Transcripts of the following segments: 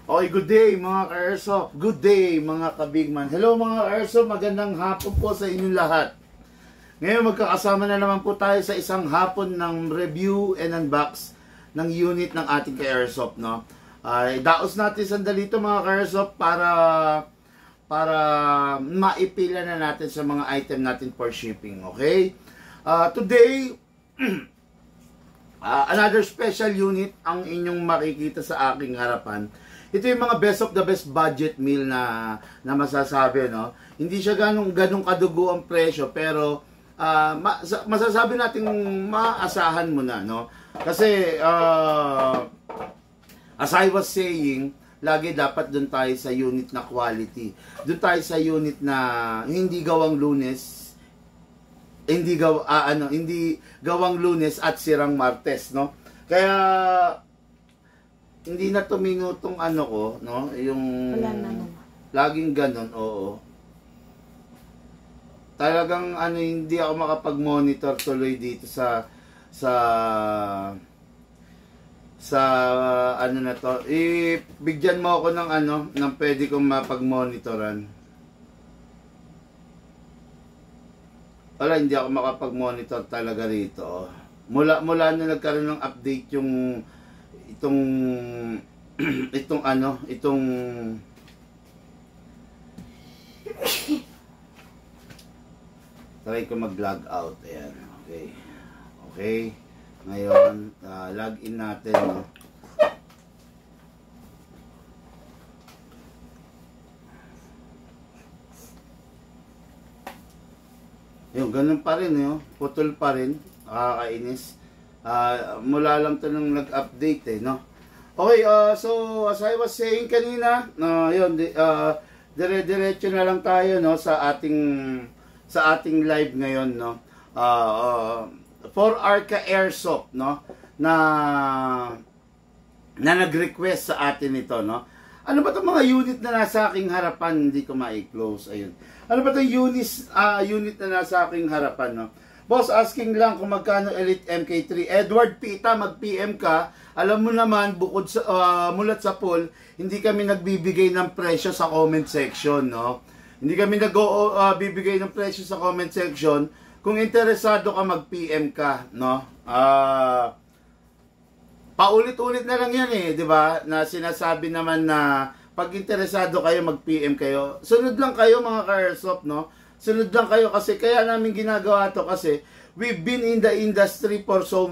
Okay, good day mga ka-Airsoft. Good day mga ka-Bigman. Hello mga ka-Airsoft, magandang hapon po sa inyong lahat. Ngayon magkakasama na naman po tayo sa isang hapon ng review and unbox ng unit ng ating ka-Airsoft, no? Daos natin sandali ito mga ka-Airsoft para maipila na natin sa mga item natin for shipping, okay? Today, another special unit ang inyong makikita sa aking harapan. Ito yung mga best of the best budget meal na masasabi, no? Hindi siya ganong kadugo ang presyo, pero masasabi nating maasahan mo na, no? Kasi as I was saying, lagi dapat doon tayo sa unit na quality. Doon tayo sa unit na hindi gawang Lunes, hindi gawang Lunes at sirang Martes, no? Kaya hindi na tumingo tong ano ko, no? Yung wala na naman. Laging ganun, oo. Talagang hindi ako makapag-monitor tuloy dito sa ano na to. Bigyan mo ako ng pwede kong mapag-monitoran. Wala, hindi ako makapag-monitor talaga rito. Mula na nagkaroon ng update itong try ko mag-log out. Ayan, okay. Ngayon, log in natin, no? Yung ganun pa rin, putol pa rin, nakakainis. Mula lang to nung nag-update, no? Okay, so as I was saying kanina, yun, dire-diretso na lang tayo, no, sa ating live ngayon, no. For Arca Airsoft, no, na nag-request sa atin ito, no. Ano ba itong mga unit na nasa aking harapan? Hindi ko ma-close. Ayun. Ano ba itong unit na nasa aking harapan, no? Boss, asking lang kung magkano Elite MK3. Edward Pita, mag-PM ka. Alam mo naman, bukod sa, mulat sa poll, hindi kami nagbibigay ng presyo sa comment section, no? Hindi kami nagbibigay ng presyo sa comment section. Kung interesado ka, mag-PM ka, no? Paulit-ulit na lang yan di ba? Na sinasabi naman na pag interesado kayo, mag-PM kayo. Sunod lang kayo mga ka-Airsoft, no? Sunod lang kayo kasi kaya namin ginagawa to kasi we've been in the industry for so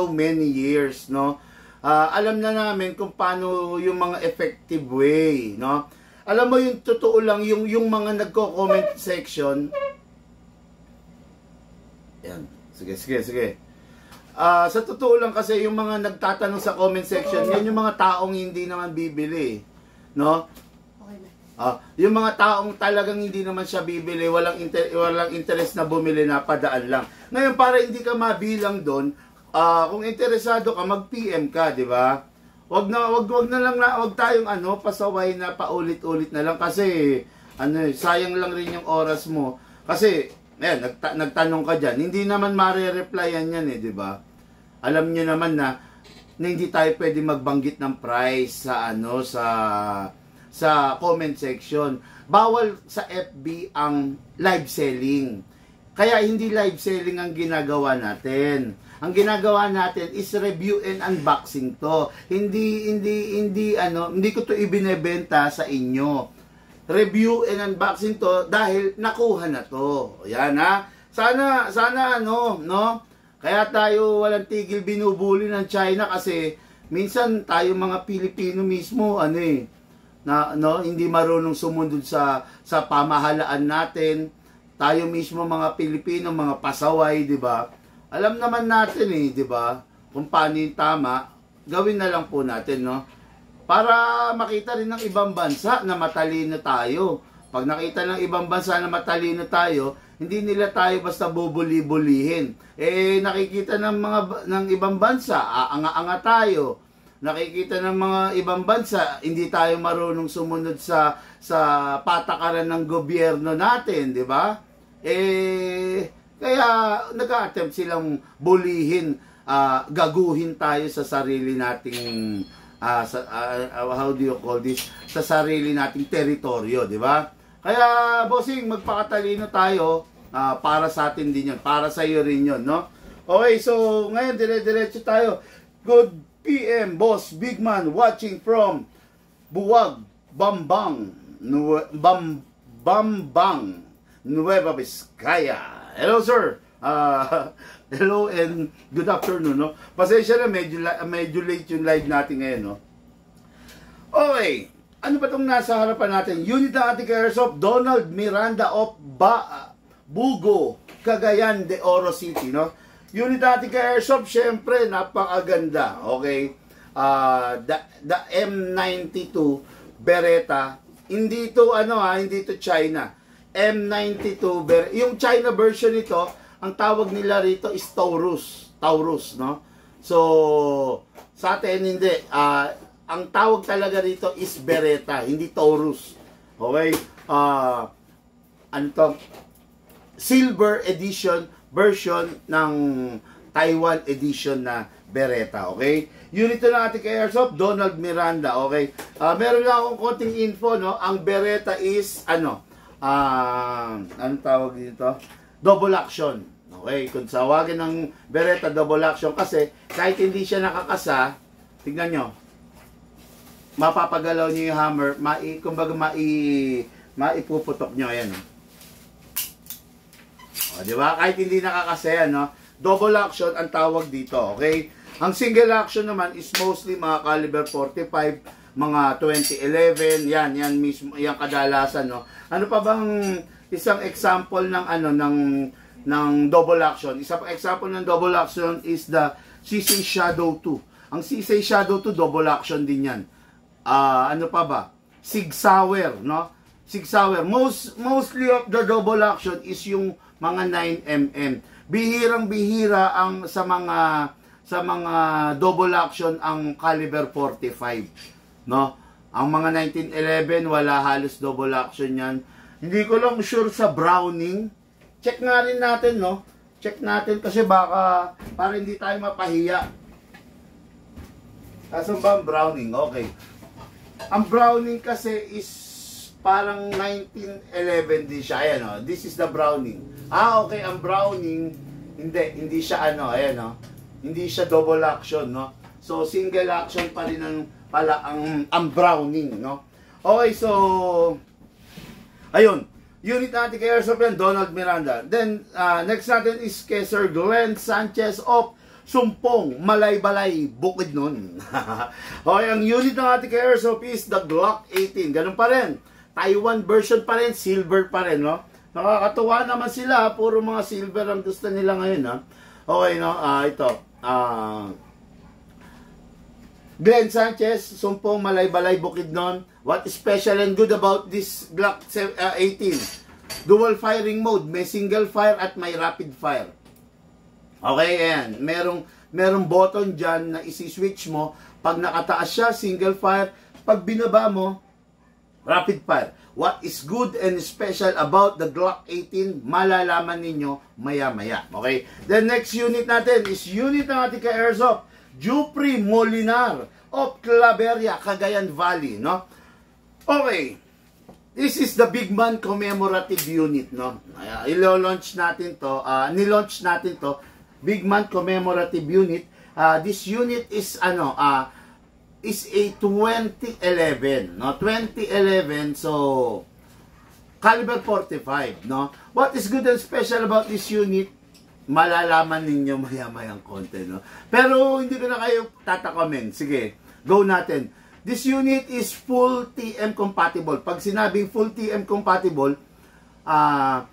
many years, no? Alam na namin kung paano yung mga effective way, no? Alam mo yung totoo lang yung mga nagko-comment section. Yan. Sige. Sa totoo lang kasi yung mga nagtatanong sa comment section, yan yung mga taong hindi naman bibili, no? Yung mga taong talagang hindi naman siya bibili, walang interest na bumili, na padaan lang. Ngayon, para hindi ka mabilang doon, kung interesado ka, mag-PM ka, di ba? Wag tayong pasaway na paulit-ulit na lang kasi sayang lang rin yung oras mo. Kasi nagtanong ka diyan, hindi naman mare-replyan yan di ba? Alam niyo naman na hindi tayo pwede magbanggit ng price sa comment section. Bawal sa FB ang live selling. Kaya hindi live selling ang ginagawa natin. Ang ginagawa natin is review and unboxing to. Hindi ko to ibinebenta sa inyo. Review and unboxing to dahil nakuha na to. Yan Sana no? Kaya tayo walang tigil binubuli ng China kasi minsan tayo mga Pilipino mismo hindi marunong sumunod sa pamahalaan natin. Tayo mismo mga Pilipino, mga pasaway, di ba? Alam naman natin di ba? Kung paano yung tama, gawin na lang po natin, no? Para makita rin ng ibang bansa na matalino tayo. Pag nakita ng ibang bansa na matalino tayo, hindi nila tayo basta bubuli-bulihin. Nakikita ng ibang bansa, aanga-anga tayo. Nakikita ng mga ibang bansa, hindi tayo marunong sumunod sa patakaran ng gobyerno natin, di ba? Kaya nag-attempt silang bulihin, gaguhin tayo sa sarili nating how do you call this, sa sarili nating teritoryo, di ba? Kaya, bossing, magpakatalino tayo, para sa atin din yun, para sa iyo rin yun, no? Okay, so, ngayon, dire-diretso tayo. Good PM, Boss Big Man, watching from Buwag, Bambang, Nueva Vizcaya. Hello, sir. Hello and good afternoon, no? Pasensya na, medyo late yung live natin ngayon, no? Okay, ano ba itong nasa harapan natin? Unit ng ating Airsoft, Donald Miranda of Bugo, Cagayan de Oro City, no? Unit ng ating Airsoft, syempre, napakaganda, okay? The M92 Beretta, hindi ito, hindi ito China. M92 Beretta, yung China version nito, ang tawag nila rito is Taurus, no? So, sa atin hindi. Ang tawag talaga rito is Beretta, hindi Taurus. Okay? Ano to? Silver edition version ng Taiwan edition na Beretta, okay? Unit na natin kay Airsoft, Donald Miranda, okay? Meron lang akong konting info, no? Ang Beretta is, anong tawag dito? Double action. Okay, kung tawagin ng Beretta double action kasi kahit hindi siya nakakasa, tignan nyo, mapapagalaw nyo yung hammer, kumbaga maipuputok nyo, ayan. O, di ba? Kahit hindi nakakasa yan, no? Double action ang tawag dito, okay? Ang single action naman is mostly mga caliber 45, mga 2011, yan mismo, yan kadalasan, no? Ano pa bang isang example ng ng double action? Isa pa example ng double action is the CC Shadow 2. Ang CC Shadow 2 double action din yan. Ano pa ba? Sig Sauer, no? Sig Sauer. Mostly of the double action is yung mga 9mm. Bihirang-bihira ang sa mga double action ang caliber 45, no? Ang mga 1911 wala halos double action yan. Hindi ko lang sure sa Browning. Check nga rin natin, no? Check natin kasi baka para hindi tayo mapahiya. Asan ba ang Browning? Okay. Ang Browning kasi is parang 1911 din siya. Ayan, no? This is the Browning. Okay. Ang Browning, hindi siya ayan, no? Hindi siya double action, no? So, single action pa rin ang Browning, no? Okay, so, ayun. Unit natin kay Airsoft yan, Donald Miranda. Then, next natin is kay Sir Glenn Sanchez of Sumpong, Malaybalay, Bukidnon. Okay, ang unit ng ating kay Airsoft is the Glock 18. Ganun pa rin. Taiwan version pa rin, silver pa rin, no? Nakakatuwa naman sila, puro mga silver ang gusto nila ngayon, ha? Okay, no? Ito. Glenn Sanchez, Sumpong, Malaybalay, Bukidnon. What is special and good about this Glock 18? Dual firing mode. May single fire at may rapid fire. Okay, ayan. Merong button dyan na isi-switch mo. Pag nakataas siya, single fire. Pag binaba mo, rapid fire. What is good and special about the Glock 18? Malalaman ninyo maya-maya. Okay? The next unit natin is unit ng ating ka-Airsoft. Jupri Molinar of Claveria, Cagayan Valley, no? Okay. This is the Big Man commemorative unit, no? Ilo-launch natin to, nilaunch natin to, Big Man commemorative unit. This unit is is a 2011, no? 2011, so caliber 45, no? What is good and special about this unit? Malalaman ninyo maya-mayang konti, no? Pero hindi ko na kayo tatakomen. Sige, go natin. This unit is full TM compatible. Pag sinabing full TM compatible,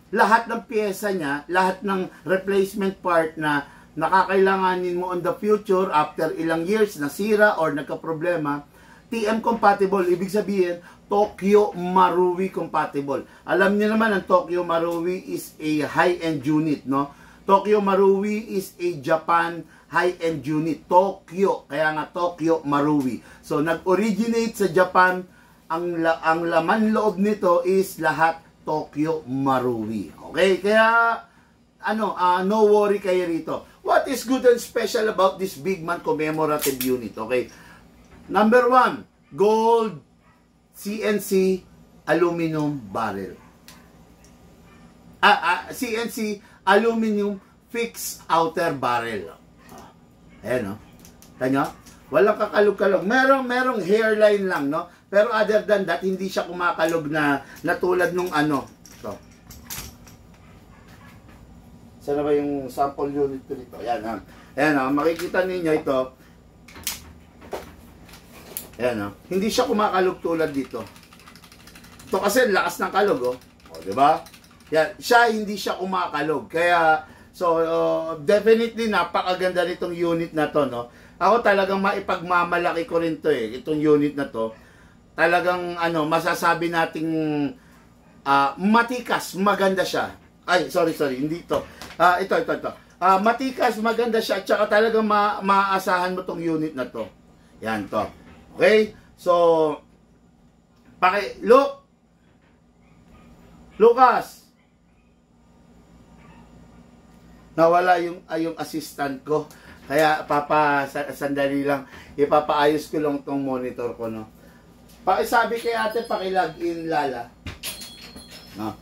lahat ng pyesa niya, lahat ng replacement part na nakakailanganin mo in the future after ilang years nasira or nagka-problema, TM compatible. Ibig sabihin, Tokyo Marui compatible. Alam niyo naman, ang Tokyo Marui is a high-end unit, no? Tokyo Marui is a Japan high-end unit. Tokyo, kaya nga Tokyo Marui. So, nag-originate sa Japan. Ang laman loob nito is lahat Tokyo Marui. Okay? Kaya, no worry kayo rito. What is good and special about this Big Man commemorative unit? Okay? Number 1, gold CNC aluminum barrel. CNC aluminum fixed outer barrel. Ayan, no? Tanya? Walang kakalog-kalog. Merong hairline lang, no? Pero other than that, hindi siya kumakalog na tulad nung ano. Ito. Sana ba yung sample unit ko dito? Ayan, ha? Ayan, ha? Makikita ninyo ito. Ayan, ha? Hindi siya kumakalog tulad dito. Ito kasi lakas ng kalog, oh. O, diba? Yan, hindi siya kumakalog. Kaya, so, definitely, napakaganda nitong unit na to, no? Ako talagang maipagmamalaki ko rin to, itong unit na to. Talagang, masasabi nating matikas, maganda siya. Ay, sorry, hindi to. Ito. Matikas, maganda siya, at saka talagang maaasahan mo tong unit na to. Yan, to. Okay? So, Lucas! Nawala yung assistant ko. Kaya sandali lang, ipapaayos ko lang tong monitor ko, no. Pakisabi kay ate, paki-login Lala. No.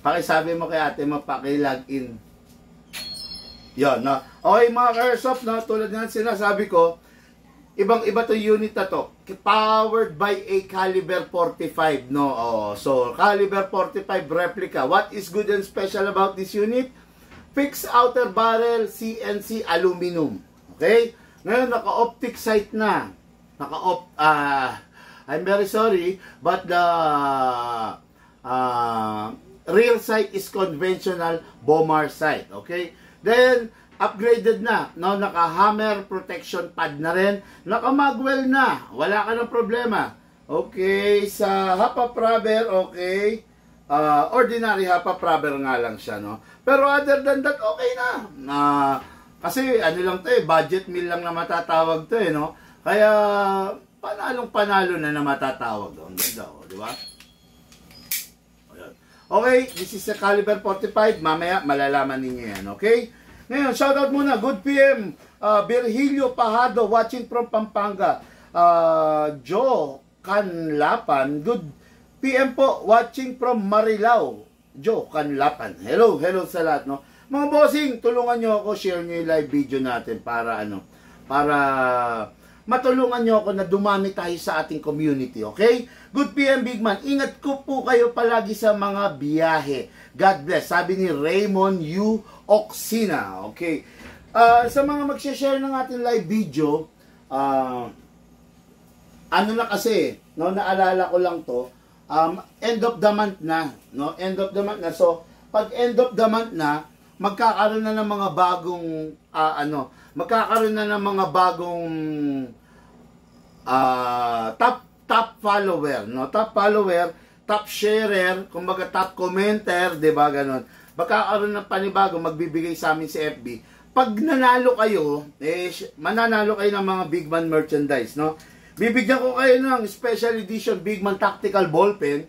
Pakisabi mo kay ate, mapaki-login. Yon, no. Okay mga ka-airsoft, no, tulad nga sinasabi ko, ibang-iba to unit na to. Powered by a caliber 45, no? So, caliber 45 replica. What is good and special about this unit? Fixed outer barrel, CNC aluminum. Okay? Ngayon, naka-optic sight na. I'm very sorry, but the rear sight is conventional bomber sight. Okay? Then, upgraded na, no? Naka-hammer protection pad na rin, naka-magwell na, wala ka ng problema. Okay, sa half rubber, okay, ordinary half rubber nga lang siya, no? Pero other than that, okay na. Kasi ano lang to, budget meal lang na matatawag to, no? Kaya panalong-panalo na matatawag. Ang ganda, di ba? Okay, this is a caliber 45, mamaya malalaman ninyo yan, okay? Ngayon, shoutout muna. Good PM. Virgilio Pajado watching from Pampanga. Joe Canlapan. Good PM po watching from Marilao. Joe Canlapan. Hello sa lahat, no? Mga bossing, tulungan nyo ako, share nyo yung live video natin para matulungan nyo ako na dumami tayo sa ating community, okay? Good PM, Big Man. Ingat ko po kayo palagi sa mga biyahe. God bless. Sabi ni Raymond U. Oxina, okay? Sa mga magsha-share ng ating live video, ano na kasi, no, naalala ko lang to, end of the month na, no? End of the month na. So, pag end of the month na, magkakaroon na ng mga bagong, magkakaroon na ng mga bagong top follower, no? Top follower, top sharer, kumbaga top commenter, 'di ba, ganon. Magkakaroon ng panibago, magbibigay sa amin si FB. Pag nanalo kayo, mananalo kayo ng mga Big Man merchandise, no? Bibigyan ko kayo ng special edition Big Man Tactical Ballpen,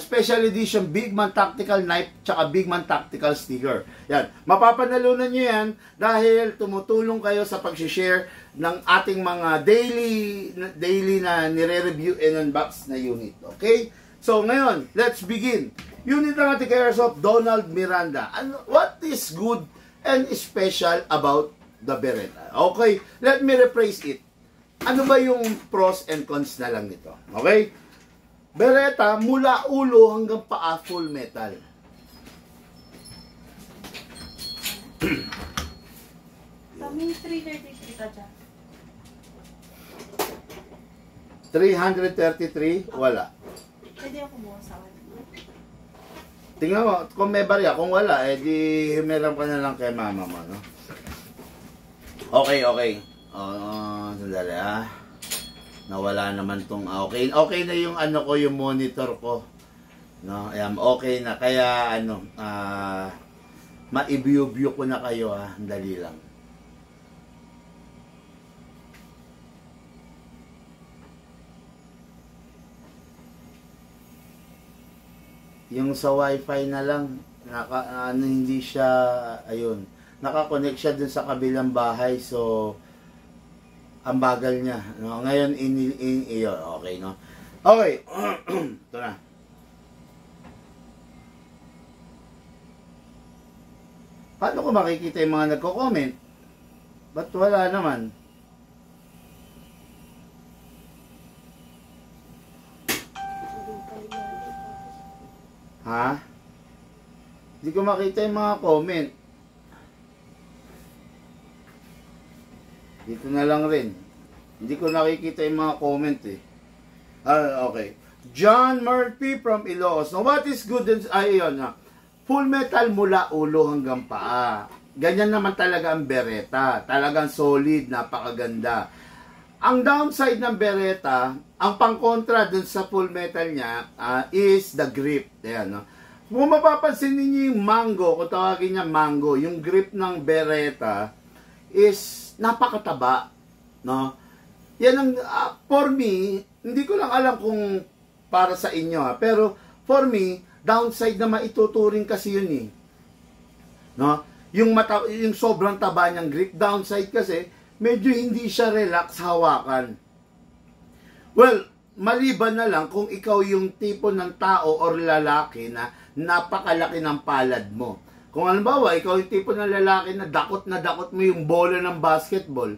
special edition Big Man Tactical Knife, tsaka Big Man Tactical Sticker. Yan. Mapapanalunan nyo yan dahil tumutulong kayo sa pag-share ng ating mga daily na nire-review and unbox na unit. Okay? So, ngayon, let's begin. Unit ng ating Airsoft, Donald Miranda. What is good and special about the Beretta? Okay, let me rephrase it. Ano ba yung pros and cons na lang nito? Okay? Beretta, mula ulo hanggang paa, full metal. Kami 333 ka dyan. 333, wala. Pwede ako bukas sa akin. Tingnan mo, kung may barya, kung wala, di humiram ka na lang kay mama mo, no? Okay. Sandali, nawala naman tong, okay na yung ko, yung monitor ko. No, ayan, okay na. Kaya, ma-view ko na kayo, dali lang. Yung sa wifi na lang, hindi siya, ayun, nakakonect siya dun sa kabilang bahay. So, ang bagal niya. No? Ngayon, okay, no? Okay. Ito na. Paano ko makikita yung mga nagko-comment? Ba't wala naman? Ha? Hindi ko makita yung mga comment. Dito na lang rin. Hindi ko nakikita yung mga comment eh. Okay. John Murphy from Ilocos. Now, what is good? Ayun na. Full metal mula ulo hanggang paa. Ganyan naman talaga ang Beretta. Talagang solid, napakaganda. Ang downside ng Beretta, ang pangkontra dun sa full metal niya is the grip. Ayan, no? Kung mapapansin niyo yung mango, kung tawagin niya mango, yung grip ng Beretta is napakataba. No? Yan ang, for me, hindi ko lang alam kung para sa inyo, pero for me, downside na maituturing kasi yun eh. No? Yung sobrang taba niyang grip, downside kasi, medyo hindi siya relax hawakan. Well, maliban na lang kung ikaw yung tipo ng tao or lalaki na napakalaki ng palad mo. Kung halimbawa, ikaw yung tipo ng lalaki na dakot mo yung bola ng basketball,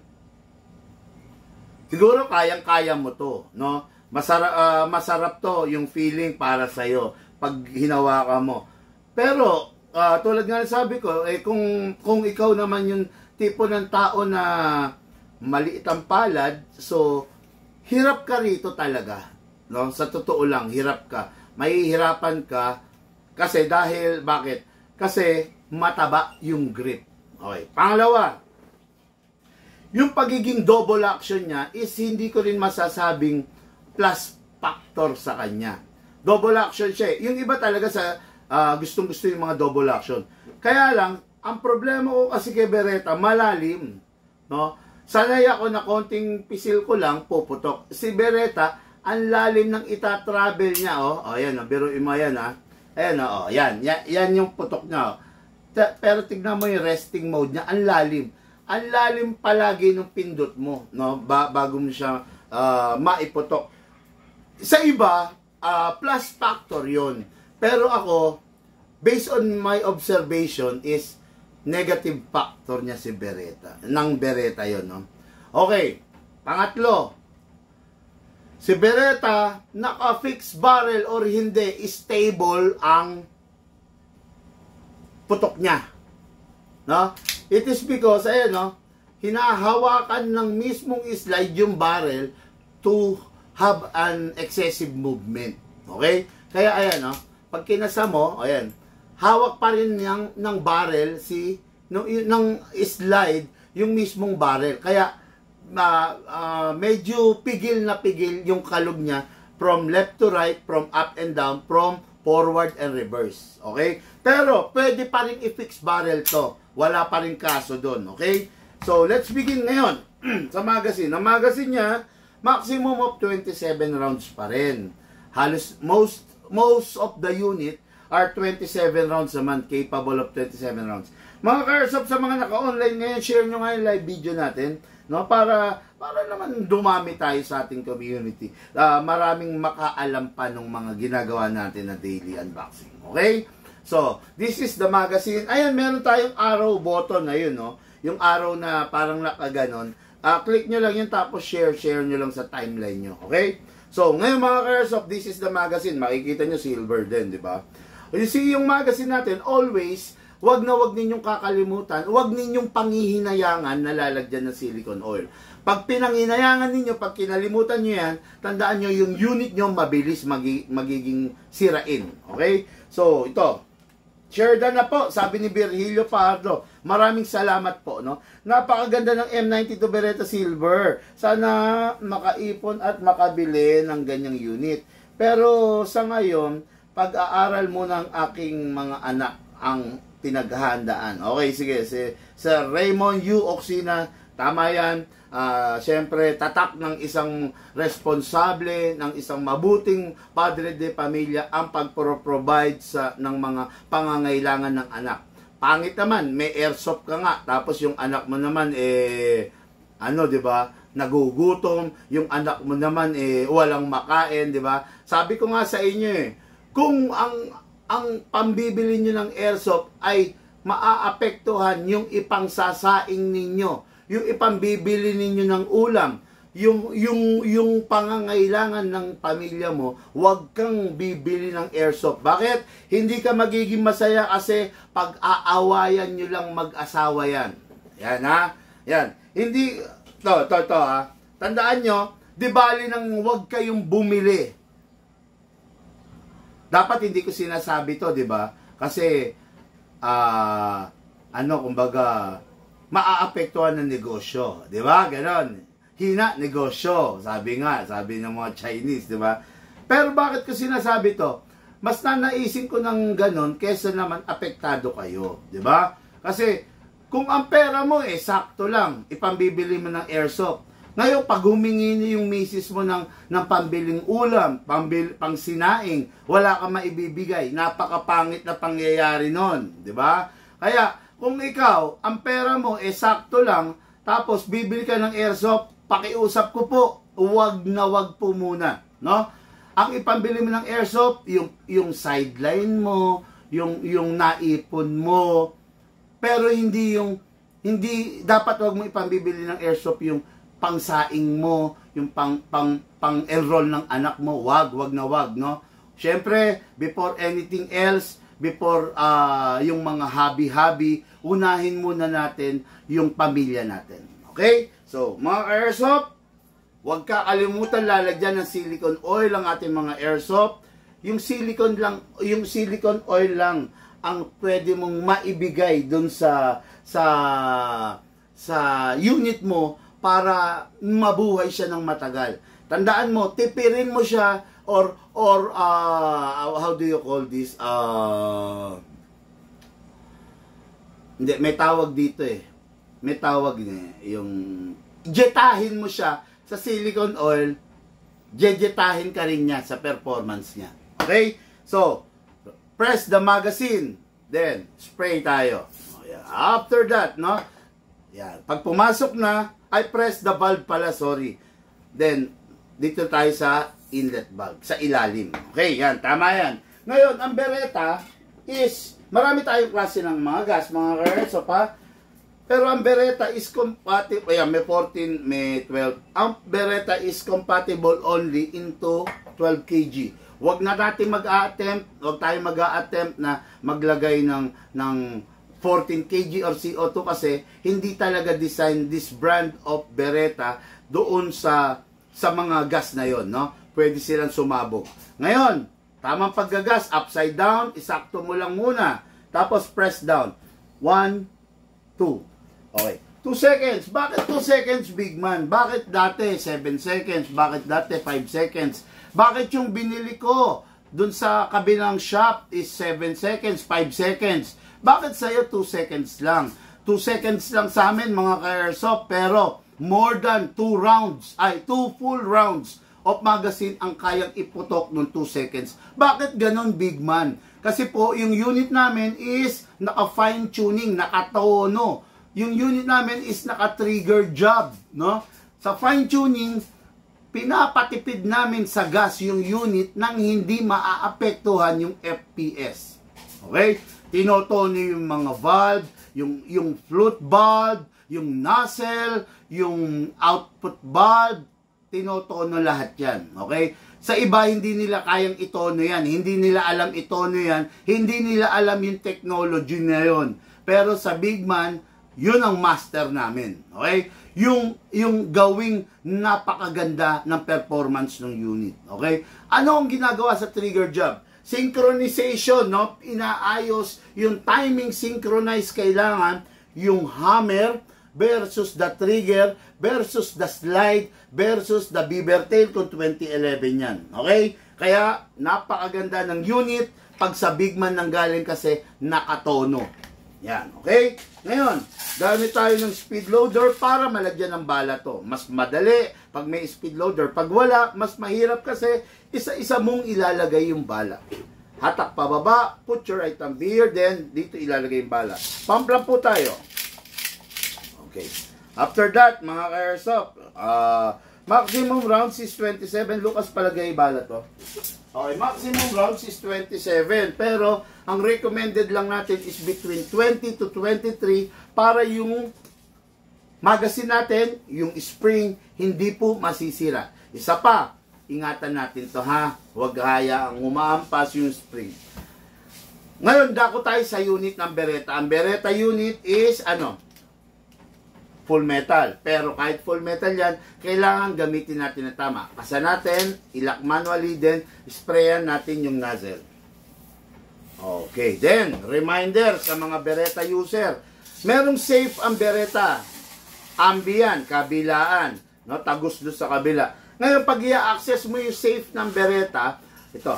siguro kayang-kaya mo to, no? Masarap to yung feeling para sa'yo pag hinawakan mo. Pero, tulad nga sabi ko, kung ikaw naman yung tipo ng tao na maliit ang palad, so, hirap ka rito talaga. No? Sa totoo lang, hirap ka. Mahihirapan ka kasi dahil, bakit? Kasi mataba yung grip. Okay. Pangalawa, yung pagiging double action niya is hindi ko rin masasabing plus factor sa kanya. Double action siya. Yung iba talaga sa gustong-gusto yung mga double action. Kaya lang, ang problema ko kasi kay Beretta, malalim. No? Sanay ako na konting pisil ko lang, puputok. Si Beretta, ang lalim ng itatravel niya. Ayan, biruin mo yan, ha. Ayan, yan yung putok niya. Pero tignan mo yung resting mode niya, ang lalim. Ang lalim palagi ng pindot mo, no? Bago mo siya maiputok. Sa iba, plus factor yon. Pero ako, based on my observation is negative factor niya si Beretta. Nang Beretta yon, no? Okay, pangatlo. Si Beretta, naka-fix barrel or hindi, stable ang putok niya. No? It is because, ayan, no, hinahawakan ng mismong slide yung barrel to have an excessive movement. Okay? Kaya, ayan, no, pag kinasa mo, ayan, hawak pa rin ng barrel ng slide yung mismong barrel. Kaya, medyo pigil na pigil yung kalog niya from left to right, from up and down, from forward and reverse. Okay? Pero, pwede pa rin i-fix barrel to. Wala pa rin kaso doon. Okay? So, let's begin ngayon sa magazine. Ang magazine niya, maximum of 27 rounds pa rin. Halos, most of the unit are 27 rounds naman, capable of 27 rounds. Mga Carsop, sa mga naka-online ngayon, share nyo nga yung live video natin, no? Para naman dumami tayo sa ating community. Maraming makaalam pa ng mga ginagawa natin na daily unboxing. Okay? So, this is the magazine. Ayan, meron tayong arrow button na yun, no? Yung arrow na parang nakaganon. Click nyo lang yun, tapos share nyo lang sa timeline nyo. Okay? So, ngayon mga Carsop, this is the magazine. Makikita nyo silver din, di ba? You see, yung magazine natin, always, wag ninyong kakalimutan, wag ninyong panghihinayangan na lalagyan ng silicone oil. Pag pinanghinayangan ninyo, pag kinalimutan nyo yan, tandaan nyo yung unit nyo mabilis magiging sirain. Okay? So, ito. Share na po, sabi ni Virgilio Pardo. Maraming salamat po, no? Napakaganda ng M92 Beretta Silver. Sana makaipon at makabili ng ganyang unit. Pero sa ngayon, pag-aaral muna ng aking mga anak ang pinaghahandaan. Okay, sige. Sir Raymond U. Oxina, tama yan. Siyempre, tatak ng isang responsable, ng isang mabuting padre de pamilya ang pagpro-provide ng mga pangangailangan ng anak. pangit naman, may airsoft ka nga, tapos yung anak mo naman, ano, di ba, nagugutom, yung anak mo naman, walang makain, di ba? Sabi ko nga sa inyo, kung ang pambibili nyo ng airsoft ay maaapektuhan yung ipangsasaing ninyo, yung ipambibili ninyo ng ulam, yung pangangailangan ng pamilya mo, huwag kang bibili ng airsoft. Bakit? Hindi ka magiging masaya kasi pag-aawayan nyo lang mag-asawa yan. Yan ha? Yan. Hindi, to ha? Tandaan nyo, di bali nang huwag kayong bumili. Dapat hindi ko sinasabi to, di ba? Kasi, kumbaga, maaapektuhan ng negosyo. Di ba? Ganon. Hina negosyo, sabi ng mga Chinese, di ba? Pero bakit ko sinasabi to? Mas nanaisin ko ng ganon kesa naman apektado kayo, di ba? Kasi kung ang pera mo sakto lang, ipambibili mo ng airsoft. Ngayon, pag humingi niyo yung misis mo ng pambiling ulam, pang sinaing, wala ka maibibigay. Napakapangit na pangyayari nun, di ba? Kaya kung ikaw, ang pera mo sakto lang, tapos bibili ka ng airsoft, pakiusap ko po, wag po muna, no? Ang ipambili mo ng airsoft, yung sideline mo, yung naipon mo, pero hindi dapat wag mo ipambibili ng airsoft yung pangsaing mo, yung pang-enroll ng anak mo, wag, no? Syempre, before anything else, before yung mga hobby, unahin muna natin yung pamilya natin. Okay? So, mga airsoft, huwag kakalimutan lalagyan ng silicone oil ang ating mga airsoft. Yung silicone oil lang ang pwede mong maibigay dun sa unit mo para mabuhay siya ng matagal. Tandaan mo, tipirin mo siya or how do you call this? Hindi, may tawag dito May tawag yung jetahin mo siya sa silicone oil, jetahin ka rin niya sa performance niya. Okay? So, press the magazine, then spray tayo. After that, no? Yan. Pag pumasok na, I press the valve pala, sorry. Then, dito tayo sa inlet valve, sa ilalim. Okay, yan. Tama yan. Ngayon, ang Beretta is, marami tayong klase ng mga gas, mga airsoft pa. Pero ang Beretta is compatible, may 14, may 12. Ang Beretta is compatible only into 12 kg. Huwag na natin huwag tayong mag-a-attempt na maglagay ng 14 kg or CO2 kasi hindi talaga design this brand of Beretta doon sa mga gas na yon, no? Pwede silang sumabog. Ngayon, tamang paggagas, upside down, isakto mo lang muna. Tapos press down. 1, 2. Okay. 2 seconds. Bakit 2 seconds, big man? Bakit dati 7 seconds? Bakit dati 5 seconds? Bakit yung binili ko dun sa kabilang shop is 7 seconds, 5 seconds? Bakit sa'yo 2 seconds lang? 2 seconds lang sa amin, mga ka-airsoft, pero more than 2 full rounds of magazine ang kayang iputok ng 2 seconds. Bakit ganon, big man? Kasi po, yung unit namin is naka-fine tuning, nakatono. Yung unit namin is naka-trigger job, no? Sa fine tuning, pinapatipid namin sa gas yung unit nang hindi maaapektuhan yung FPS. Okay? Tinotono yung mga valve, yung flute valve, yung nozzle, yung output valve, tinotono lahat yan. Okay? Sa iba, hindi nila kayang itono yan. Hindi nila alam itono yan. Hindi nila alam yung technology na yun. Pero sa Big Man, yun ang master namin. Okay? Yung gawing napakaganda ng performance ng unit. Okay? Ano ang ginagawa sa trigger job? Synchronization, no? Inaayos yung timing synchronize kailangan yung hammer versus the trigger versus the slide versus the beaver tail kung 2011 yan. Okay? Kaya napakaganda ng unit pag sa Big Man nanggaling kasi nakatono. Yan, okay? Ngayon, gamit tayo ng speed loader para malagyan ng bala to. Mas madali pag may speed loader. Pag wala, mas mahirap kasi isa-isa mong ilalagay yung bala. Hatak pababa, put your right thumb here, then dito ilalagay yung bala. Pump lang po tayo. Okay. After that, mga ka-airsoft, maximum rounds is 27. Lucas, palagay bala to. Okay, maximum rounds is 27. Pero, ang recommended lang natin is between 20 to 23 para yung magazine natin, yung spring, hindi po masisira. Isa pa, ingatan natin to ha. Huwag hayaang umaampas yung spring. Ngayon, dako tayo sa unit ng Beretta. Ang Beretta unit is, full metal. Pero kahit full metal yan, kailangan gamitin natin na tama. Kasa natin, ilak manually, then sprayan natin yung nozzle. Okay, then, reminder sa mga Beretta user, merong safe ang Beretta. Ambiyan, kabilaan, no? Tagos-dos sa kabila. Ngayon, pag i-access mo yung safe ng Beretta, ito.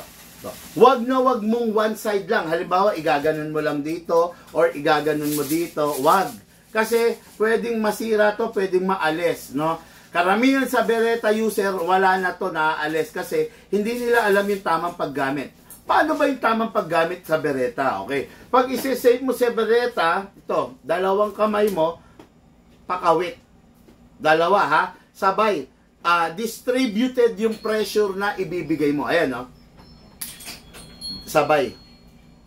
Wag mong one side lang. Halimbawa, igaganon mo lang dito or igaganon mo dito. Wag. Kasi pwedeng masira to, pwedeng maalis, no? Karamihan sa Beretta user, wala na to naaalis kasi hindi nila alam yung tamang paggamit. Paano ba yung tamang paggamit sa Beretta? Okay. Pag isi-save mo sa Beretta, ito, dalawang kamay mo, pakawit. Dalawa, ha? Sabay. Distributed yung pressure na ibibigay mo. Ayan, no? Sabay.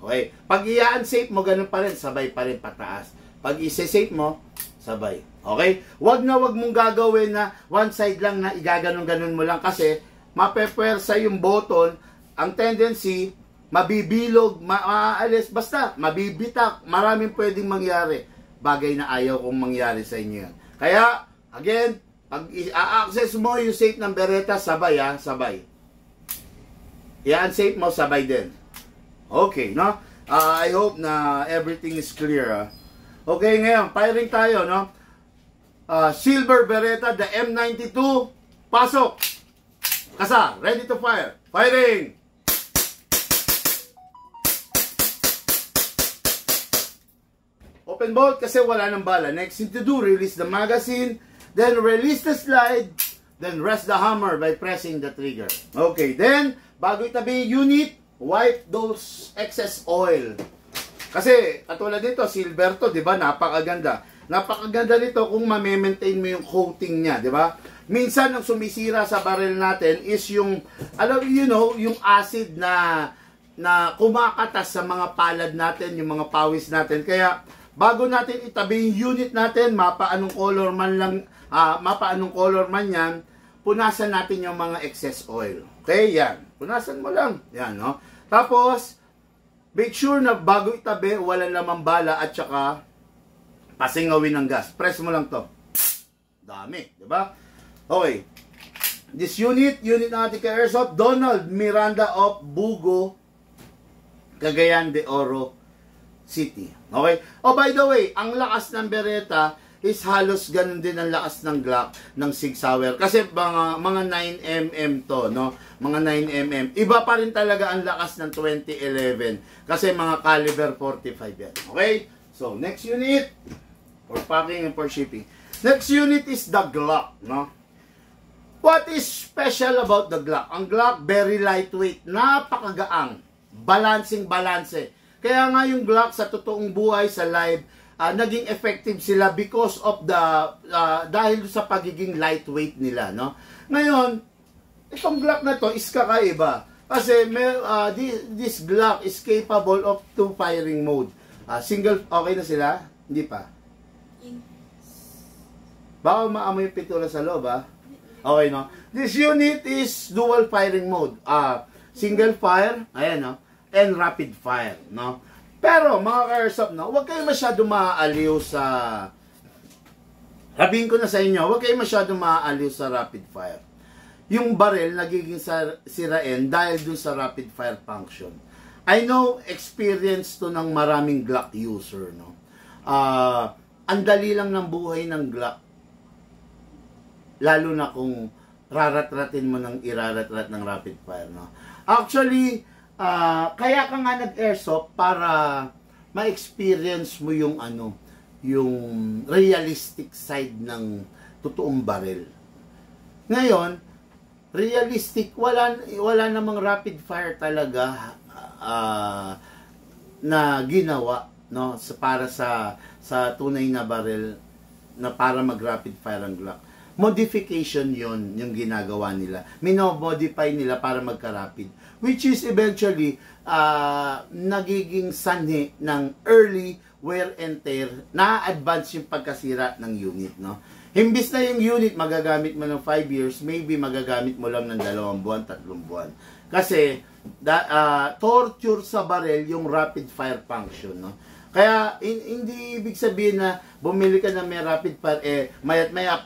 Okay. Pag i-unsafe mo, ganun pa rin. Sabay pa rin pataas. Pag i-safe mo, sabay. Okay? Wag mong gagawin na one side lang na igaganon-ganon mo lang kasi mapepwersa yung button. Ang tendency, mabibilog, maaalis, basta mabibitak. Maraming pwedeng mangyari. Bagay na ayaw kong mangyari sa inyo yan. Kaya, again, pag i-access mo yung safe ng Beretta, sabay ha, sabay. I-unsafe mo, sabay din. Okay, no? I hope na everything is clear, ha? Okay, ngayon, firing tayo, no? Silver Beretta, the M92, pasok! Kasa, ready to fire. Firing! Open bolt kasi wala ng bala. Next thing to do, release the magazine, then release the slide, then rest the hammer by pressing the trigger. Okay, then, bago itabi yung unit, wipe those excess oil. Kasi, katulad dito, silver to, di ba? Napakaganda. Napakaganda nito kung ma-maintain mo yung coating niya, di ba? Minsan, ang sumisira sa barrel natin is yung, yung acid na kumakatas sa mga palad natin, yung mga pawis natin. Kaya, bago natin itabi yung unit natin, mapa anong color man yan, punasan natin yung mga excess oil. Okay, yan. Punasan mo lang. Yan, no? Tapos, make sure na bago itabi, walang lamang bala at saka pasingawin ng gas. Press mo lang to. Dami, di ba? Okay. This unit ng ating ka-airsoft, Donald Miranda of Bugo, Cagayan de Oro City. Okay? Oh, by the way, ang lakas ng Beretta is halos ganun din ang lakas ng Glock ng Sig Sauer. Kasi mga 9mm to, no? Mga 9mm. Iba pa rin talaga ang lakas ng 2011. Kasi mga caliber 45 yan. Okay? So, next unit, for packing and for shipping. Next unit is the Glock, no? What is special about the Glock? Ang Glock, very lightweight, napakagaang, balancing. Kaya nga yung Glock sa totoong buhay, sa live, naging effective sila because of the, dahil sa pagiging lightweight nila, no? Ngayon, itong Glock na to is kakaiba. Kasi this Glock is capable of 2 firing mode. Single, okay na sila? Hindi pa. Baka maamoy yung pintura sa loob, ha? Okay, no? This unit is dual firing mode. Single fire, ayan, no? And rapid fire, no? Pero, mga ka-airsoft, no? Huwag kayo masyado maaaliw sa... Sabihin ko na sa inyo, huwag kayo masyado maaaliw sa rapid fire. Yung barrel, nagiging sirain dahil dun sa rapid fire function. I know, experience to ng maraming Glock user, no? Ang dali lang ng buhay ng Glock. Lalo na kung rarat-ratin mo ng irarat-rat ng rapid fire, no? Actually, kaya ka nga nag-airsoft para ma-experience mo yung yung realistic side ng totoong barrel. Ngayon, realistic, wala namang rapid fire talaga. na ginawa, no, para sa tunay na barrel na para mag rapid fire ang Glock. Modification yon yung ginagawa nila. Mino-modify nila para magka-rapid, which is eventually nagiging sanhi ng early wear and tear, na-advance yung pagkasira ng unit, no? Imbis na yung unit magagamit mo ng 5 years, maybe magagamit mo lang ng 2 buwan, 3 buwan. Kasi torture sa barrel yung rapid fire function, no? Kaya hindi ibig sabihin na bumili ka na may rapid fire, mayat maya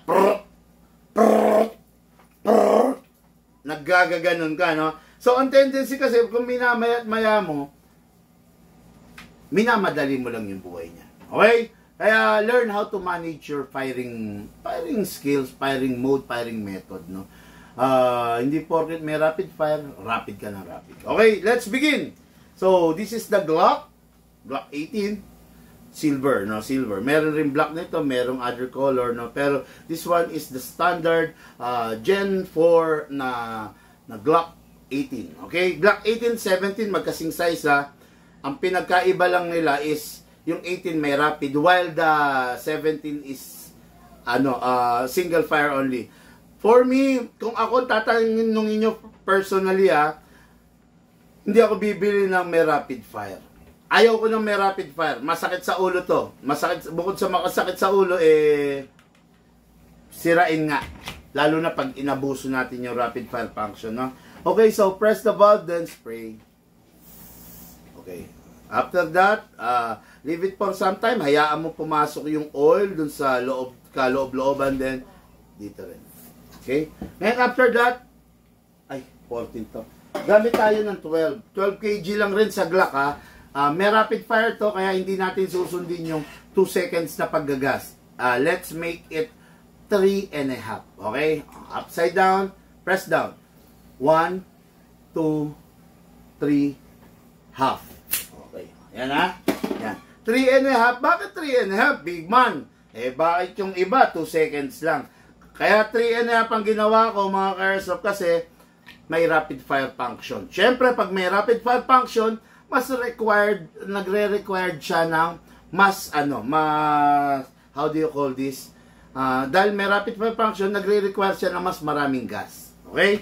naggagaganon ka, no? So ang tendency kasi kung minamayat maya mo, minamadali mo lang yung buhay niya. Okay? Kaya learn how to manage your firing skills, firing mode, firing method, no? Hindi porket may rapid fire, rapid ka ng rapid. Okay, let's begin. So this is the Glock 18 silver, no? Silver. Meron rin black nito, merong other color, no? Pero this one is the standard Gen 4 na Glock 18. Okay? Glock 18, 17 magkasing size, ha. Ang pinagkaiba lang nila is yung 18 may rapid while the 17 is single fire only. For me, kung ako tatanungin ninyo personally, hindi ako bibili ng may rapid fire. Ayaw ko ng may rapid fire. Masakit sa ulo to. Bukod sa makasakit sa ulo, sirain nga. Lalo na pag inabuso natin yung rapid fire function, no? Okay, so press the valve, then spray. Okay. After that, leave it for some time. Hayaan mo pumasok yung oil dun sa kaloob-looban, then dito rin. Okay? Ngayon after that, 14 to. Gamit tayo ng 12. 12 kg lang rin sa Glock, ha. May rapid fire to, kaya hindi natin susundin yung 2 seconds na paggagas. Let's make it 3.5. Okay? Upside down, press down. 1, 2, 3, half. Okay. Yan, ha? Yan. 3.5. Bakit 3.5? Big man. Bakit yung iba 2 seconds lang? Kaya 3.5 ang ginawa ko, mga ka-airsoft, kasi may rapid fire function. Siyempre, pag may rapid fire function, mas nagre-required siya ng how do you call this? Dahil may rapid fire function, nagre-require siya ng mas maraming gas. Okay?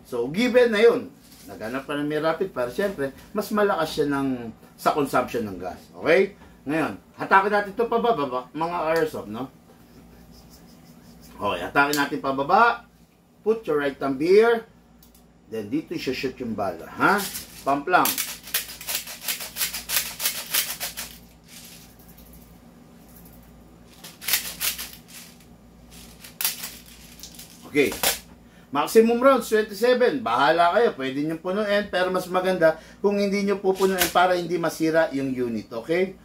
So, given na yun, naghanap pa ng may rapid fire, siyempre, mas malakas siya sa consumption ng gas. Okay? Ngayon, hatakin natin ito pababa, mga airsoft, no? Okay, hatakin natin pababa. Put your right thumb here. Then, dito shoot yung bala. Ha? Pump lang. Okay. Maximum rounds, 27. Bahala kayo. Pwede nyo punuin. Pero mas maganda kung hindi nyo pupunuin para hindi masira yung unit. Okay?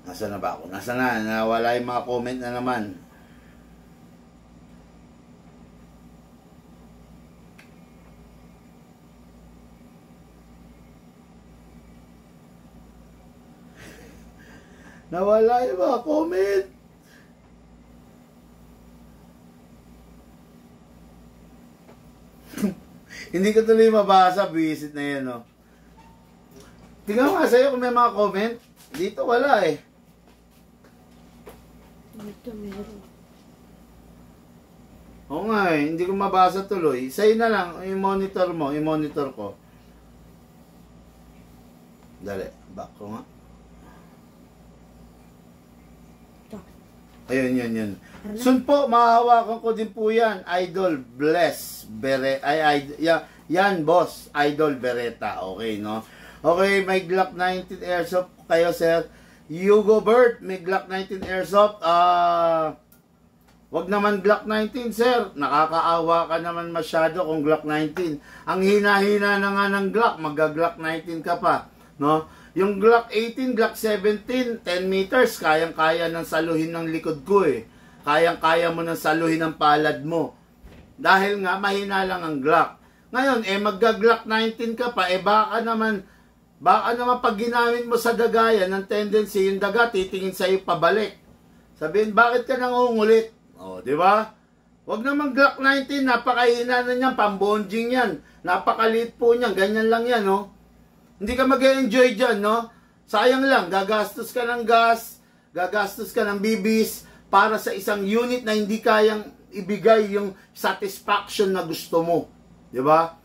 Nasaan na ba ako? Nasaan na? Nawala yung mga comment na naman. Nawala yung mga comment. Hindi ko tuloy mabasa, visit na yan, no? Tingnan mo nga sa'yo kung may mga comment. Dito wala eh. Dito meron. Oo nga eh, hindi ko mabasa tuloy. Sa'yo na lang, i-monitor mo, i-monitor ko. Dali, back ko nga. Ayun, yun. Soon po, mahahawakan ko din po yan. Idol Bless Beretta. Yan, boss. Idol Beretta. Okay, no? Okay, may Glock 19 Airsoft kayo, sir. Hugo Bert, may Glock 19 Airsoft. Wag naman Glock 19, sir. Nakakaawa ka naman masyado kung Glock 19. Ang hina-hina na nga ng Glock. Magga-Glock 19 ka pa, no? Yung Glock 18, Glock 17, 10 meters, kayang-kaya ng saluhin ng likod ko eh. Kayang-kaya mo ng saluhin ng palad mo. Dahil nga, mahina lang ang Glock. Ngayon, magga-Glock 19 ka pa, baka naman pag ginamit mo sa dagayan, ng tendency, yung daga, titingin sa'yo pabalik. Sabihin, bakit ka nangungulit? O, di ba? Wag naman Glock 19, napakahina na niyan, pambonjing yan. Napakaliit po niyan, ganyan lang yan, no? Hindi ka mag-enjoy dyan, no? Sayang lang, gagastos ka ng gas, gagastos ka ng bibis para sa isang unit na hindi kayang ibigay yung satisfaction na gusto mo. Di ba?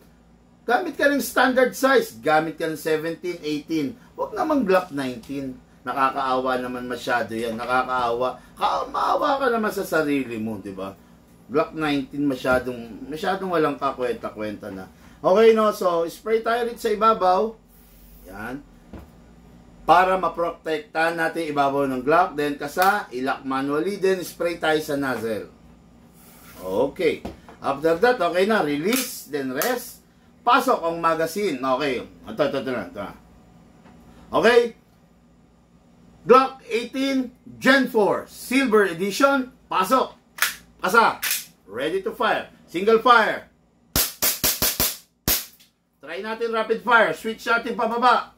Gamit ka ng standard size, gamit ka ng 17, 18. Huwag naman Glock 19. Nakakaawa naman masyado yan, nakakaawa. Maawa ka naman sa sarili mo, di ba? Glock 19 masyadong walang kakwenta-kwenta na. Okay, no? So, spray tayo rin sa ibabaw. Yan. Para maprotektahan natin ibabaw ng Glock. Then, kasa, ilock manually. Then, spray tayo sa nozzle. Okay. After that, okay na. Release, then rest. Pasok ang magazine. Okay. Ito. Okay. Glock 18 Gen 4 Silver Edition. Pasok. Kasa. Ready to fire. Single fire. Try natin rapid fire. Switch natin pababa.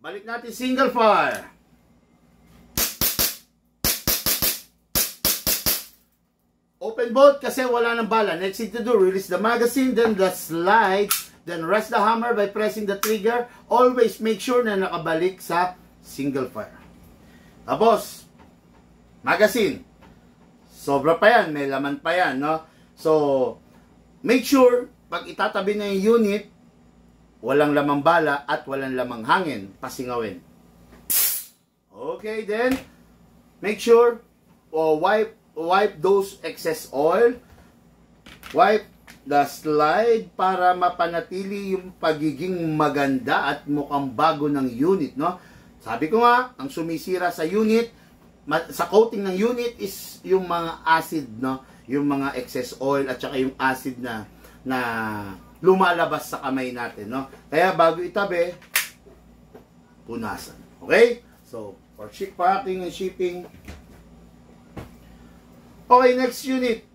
Balik natin single fire. Open bolt kasi wala ng bala. Next thing to do, release the magazine, then the slide, then rest the hammer by pressing the trigger. Always make sure na nakabalik sa single fire. Tapos, magazine. Sobra pa yan, may laman pa yan, no? So, make sure, pag itatabi na yung unit, walang lamang bala at walang lamang hangin, pasingawin. Okay, then, make sure, wipe those excess oil, wipe the slide para mapanatili yung pagiging maganda at mukhang bago ng unit, no? Sabi ko nga, ang sumisira sa unit, sa coating ng unit is yung mga acid, no? Yung mga excess oil at saka yung acid na lumalabas sa kamay natin, no? Kaya bago itabi, punasan. Okay? So, for packing and shipping. Okay, next unit.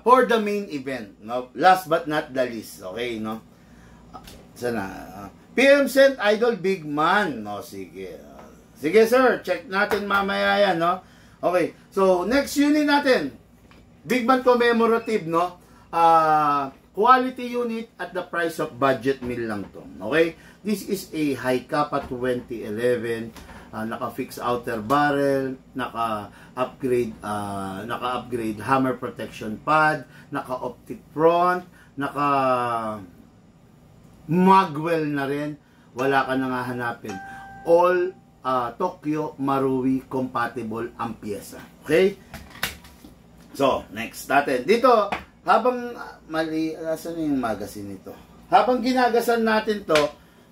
For the main event, no? Last but not the least, okay, no? Sana. PM sent Idol Big Man, no? Sige. Sige, sir. Check natin mamaya yan, no? Okay. So, next unit natin. Big Man commemorative, no? Quality unit at the price of budget meal lang to. Okay? This is a high Kappa 2011. Naka-fix outer barrel, naka-upgrade hammer protection pad, naka-optic front, naka-magwell na rin. Wala ka nang hahanapin. All Tokyo Marui compatible ang pyesa. Okay? So, next natin. Dito, habang asan yung magazine nito? Habang ginagasan natin to,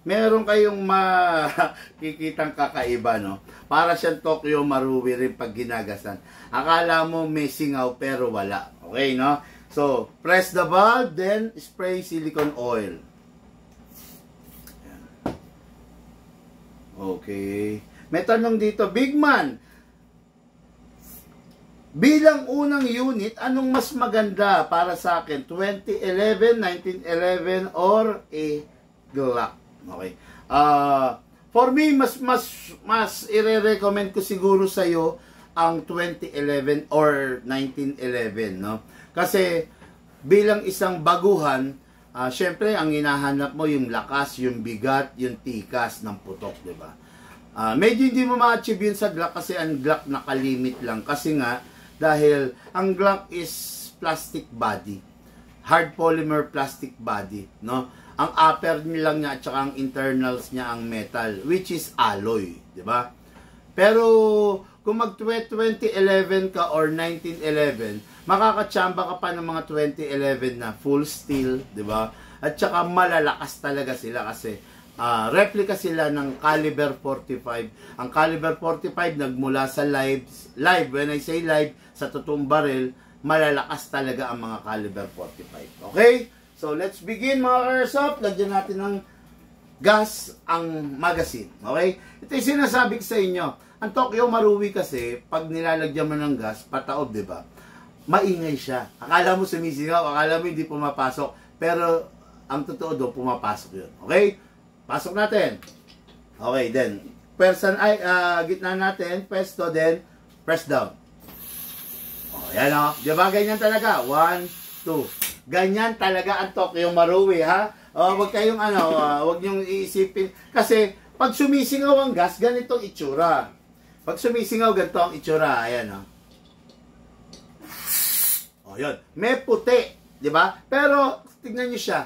meron kayong makikitang kakaiba, no? Para siyang Tokyo Marui rin pag ginagasan. Akala mo may singaw pero wala. Okay, no? So, press the valve, then spray silicone oil. Okay. May tanong dito, Big Man, bilang unang unit, anong mas maganda para sa akin? 2011, 1911, or a Glock? Okay. For me, mas ire-recommend ko siguro sa iyo ang 2011 or 1911, no? Kasi bilang isang baguhan, syempre ang hinahanap mo yung lakas, yung bigat, yung tikas ng putok, 'di ba? Medyo hindi mo ma-achieve yun sa Glock kasi ang Glock nakalimit lang kasi nga dahil ang Glock is plastic body, hard polymer plastic body, no? Ang upper lang niya at saka ang internals niya ang metal, which is alloy, di ba? Pero kung mag 2011 ka or 1911, makakatsamba ka pa ng mga 2011 na full steel, di ba? At saka malalakas talaga sila kasi replica sila ng caliber 45. Ang caliber 45 nagmula sa live, when I say live, sa totoong barrel, malalakas talaga ang mga caliber 45. Okay? So, let's begin mga airsoft. Lagyan natin ng gas ang magazine. Okay? Ito yung sinasabi ko sa inyo. Ang Tokyo Marui kasi, pag nilalagyan mo ng gas, pataob, di ba? Maingay siya. Akala mo sumisingaw, akala mo hindi pumapasok. Pero, ang totoo doon, pumapasok yun. Okay? Pasok natin. Okay, then, gitna natin, pesto, then, Press down. O, yan o. Di ba ganyan talaga? 1, 2. Ganyan talaga ang Tokyo Marui, ha? O, wag kayong wag niyong iisipin. Kasi, pag sumisingaw ang gas, ganitong itsura. Pag sumisingaw, ganito ang itsura. Ayan o. O, yun. May puti. Di ba? Pero, tignan niyo siya.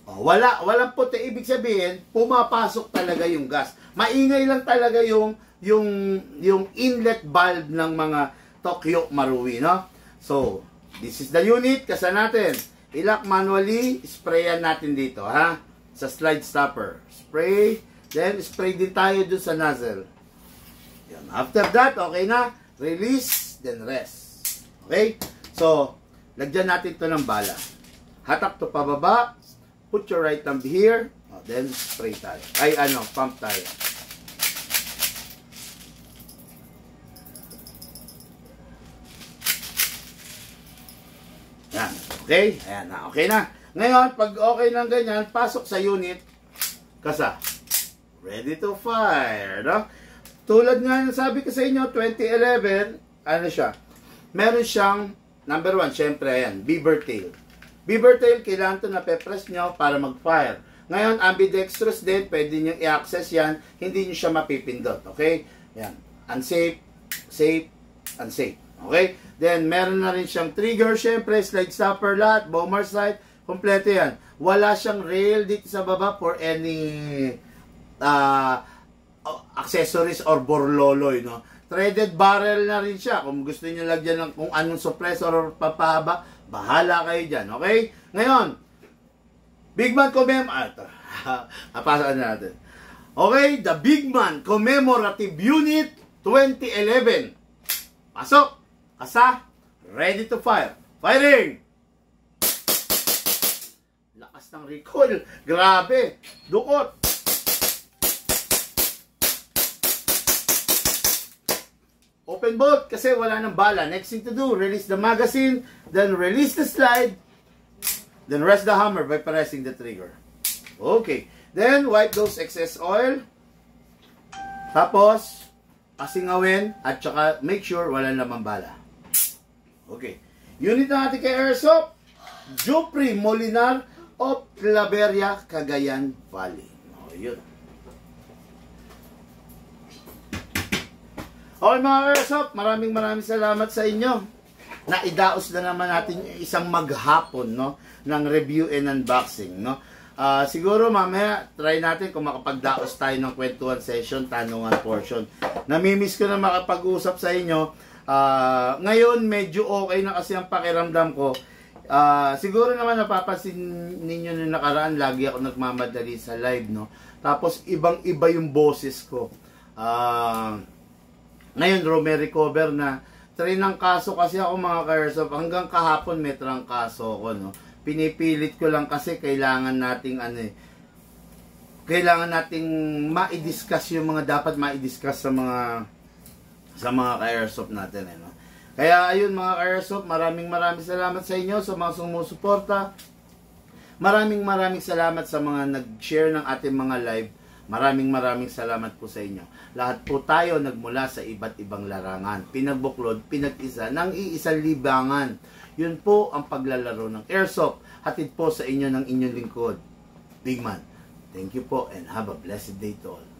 O, walang puti. Ibig sabihin, pumapasok talaga yung gas. Maingay lang talaga yung inlet valve ng mga Tokyo Marui, no? So, this is the unit. Kasa natin. I-lock manually. Sprayan natin dito, ha? Sa slide stopper. Spray. Then, spray din tayo dun sa nozzle. Yan. After that, okay na. Release. Then, rest. Okay? So, lagyan natin to ng bala. Hatak to pababa. Put your right thumb here. Then, spray tayo. Ay, pump tayo. Yan. Okay? Ayan na. Okay na. Ngayon, pag okay lang ganyan, pasok sa unit. Kasa. Ready to fire. No? Tulad nga ng sabi ko sa inyo, 2011, siya? Meron siyang, number 1, syempre, ayan, beaver tail. Beaver tail, kailangan ito na pe-press nyo para mag-fire. Ngayon, ambidextrous din, pwede nyo i-access yan, hindi nyo siya mapipindot. Okay? Yan. Unsafe, safe, unsafe. Okay? Then, meron na rin siyang trigger, syempre, slide stopper, lahat, bomber sight, kompleto yan. Wala siyang rail dito sa baba for any accessories or borloloy, no? Threaded barrel na rin siya. Kung gusto niyo lagyan ng kung anong suppressor or papahaba, bahala kayo dyan. Okay? Ngayon, Big Man pasakan natin. Okay, the Big Man Commemorative Unit 2011. Pasok. Kasa. Ready to fire. Firing! Lakas ng recoil. Grabe. Dukot. Open bolt kasi wala nang bala. Next thing to do, release the magazine, then release the slide, then rest the hammer by pressing the trigger. Okay. Then, wipe those excess oil. Tapos, asingawin at saka make sure wala namang bala. Okay. Unit na natin kay Airsoft, Jupri Molinar of Claveria, Cagayan Valley. O, yun. Okay mga Airsoft, maraming salamat sa inyo. Naidaos na naman natin isang maghapon, no, ng review and unboxing, no. Siguro mamaya try natin kung makapagdaos tayo ng kwentuhan session, tanungan portion. Namimiss ko na makapag-usap sa inyo. Ngayon medyo okay na kasi ang pakiramdam ko. Siguro naman napapansin ninyo nung nakaraan, lagi ako nagmamadali sa live, no. Tapos ibang-iba yung boses ko. Ngayon, may recover na. Trangkaso kasi ako mga ka-Airsoft. Hanggang kahapon may trangkaso ako, no. Pinipilit ko lang kasi kailangan nating kailangan nating ma-discuss yung mga dapat ma-discuss sa mga ka-Airsoft natin, no. Kaya ayun mga ka-Airsoft, maraming salamat sa inyo sa mga sumusuporta. Maraming salamat sa mga nag-share ng ating mga live. Maraming salamat po sa inyo. Lahat po tayo nagmula sa iba't ibang larangan. Pinagbuklod, pinag-isa ng iisang libangan. Yun po ang paglalaro ng Airsoft. Hatid po sa inyo ng inyong lingkod, Big Man. Thank you po and have a blessed day to all.